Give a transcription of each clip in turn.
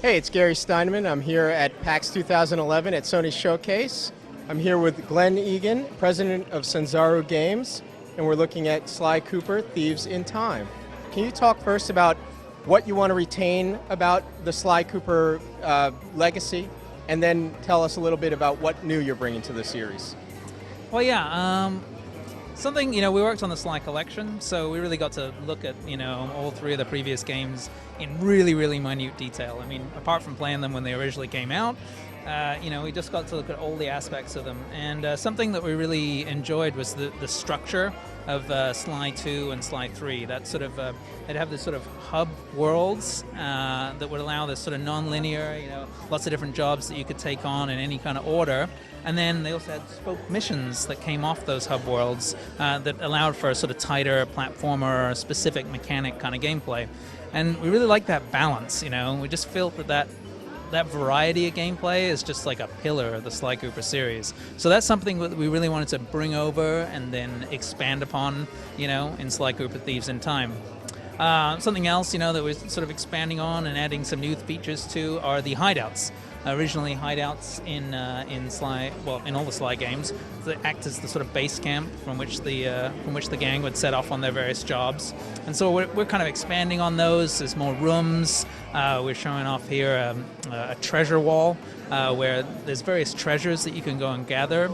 Hey, it's Gary Steinman. I'm here at PAX 2011 at Sony Showcase. I'm here with Glen Egan, president of Sanzaru Games, and we're looking at Sly Cooper, Thieves in Time. Can you talk first about what you want to retain about the Sly Cooper legacy, and then tell us a little bit about what new you're bringing to the series? Well, yeah, something, we worked on the Sly collection, so we really got to look at, all three of the previous games in really, really minute detail. I mean, apart from playing them when they originally came out, we just got to look at all the aspects of them. And something that we really enjoyed was the structure of Sly 2 and Sly 3. That sort of, they'd have this sort of hub worlds that would allow this sort of non-linear, lots of different jobs that you could take on in any kind of order. And then they also had spoke missions that came off those hub worlds that allowed for a sort of tighter platformer or specific mechanic kind of gameplay. And we really like that balance, We just felt that variety of gameplay is just like a pillar of the Sly Cooper series. So that's something that we really wanted to bring over and then expand upon, in Sly Cooper Thieves in Time. Something else, that we're sort of expanding on and adding some new features to are the hideouts. Originally, hideouts in Sly, well, in all the Sly games, that act as the sort of base camp from which the gang would set off on their various jobs. And so we're kind of expanding on those. There's more rooms. We're showing off here a treasure wall where there's various treasures that you can go and gather.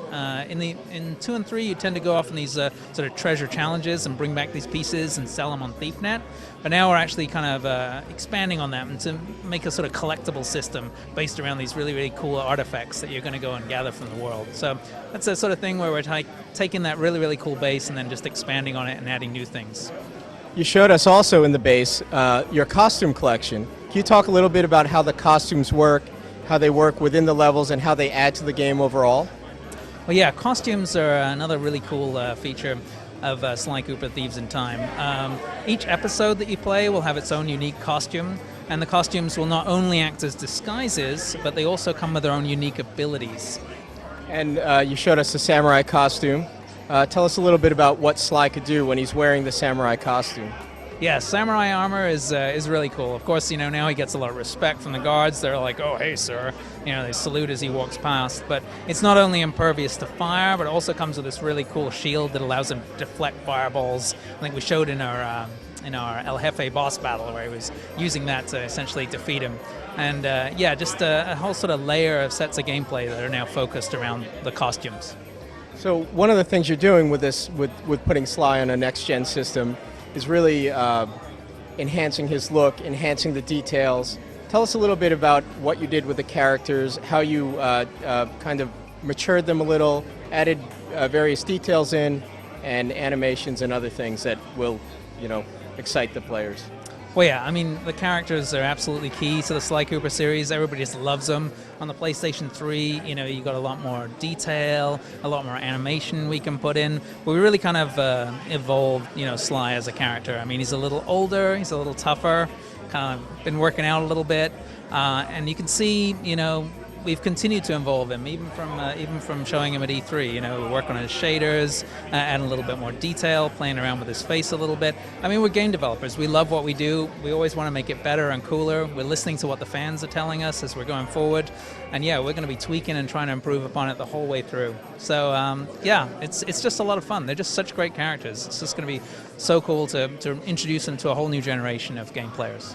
In 2 and 3, you tend to go off on these sort of treasure challenges and bring back these pieces and sell them on ThiefNet. But now we're actually kind of expanding on that and to make a sort of collectible system based around these really, really cool artifacts that you're going to go and gather from the world. So that's the sort of thing where we're taking that really, really cool base and then just expanding on it and adding new things. You showed us also in the base your costume collection. Can you talk a little bit about how the costumes work, how they work within the levels, and how they add to the game overall? Well, yeah, costumes are another really cool feature of Sly Cooper Thieves in Time. Each episode that you play will have its own unique costume, and the costumes will not only act as disguises, but they also come with their own unique abilities. And you showed us the samurai costume. Tell us a little bit about what Sly could do when he's wearing the samurai costume. Yeah, samurai armor is really cool. Of course, now he gets a lot of respect from the guards. They're like, "Oh, hey, sir," they salute as he walks past. But it's not only impervious to fire, but it also comes with this really cool shield that allows him to deflect fireballs. I think we showed in our El Jefe boss battle where he was using that to essentially defeat him. And just a whole sort of layer of sets of gameplay that are now focused around the costumes. So one of the things you're doing with this, with putting Sly on a next-gen system, is really enhancing his look, enhancing the details. Tell us a little bit about what you did with the characters, how you kind of matured them a little, added various details in, and animations and other things that will, excite the players. Well, yeah, I mean, the characters are absolutely key to the Sly Cooper series. Everybody just loves them. On the PlayStation 3, you got a lot more detail, a lot more animation we can put in. But we really kind of evolved, Sly as a character. I mean, he's a little older, he's a little tougher, kind of been working out a little bit. And you can see, we've continued to involve him, even from showing him at E3. We work on his shaders, add a little bit more detail, playing around with his face a little bit. I mean, we're game developers. We love what we do. We always want to make it better and cooler. We're listening to what the fans are telling us as we're going forward. And yeah, we're going to be tweaking and trying to improve upon it the whole way through. So it's just a lot of fun. They're just such great characters. It's just going to be so cool to introduce them to a whole new generation of game players.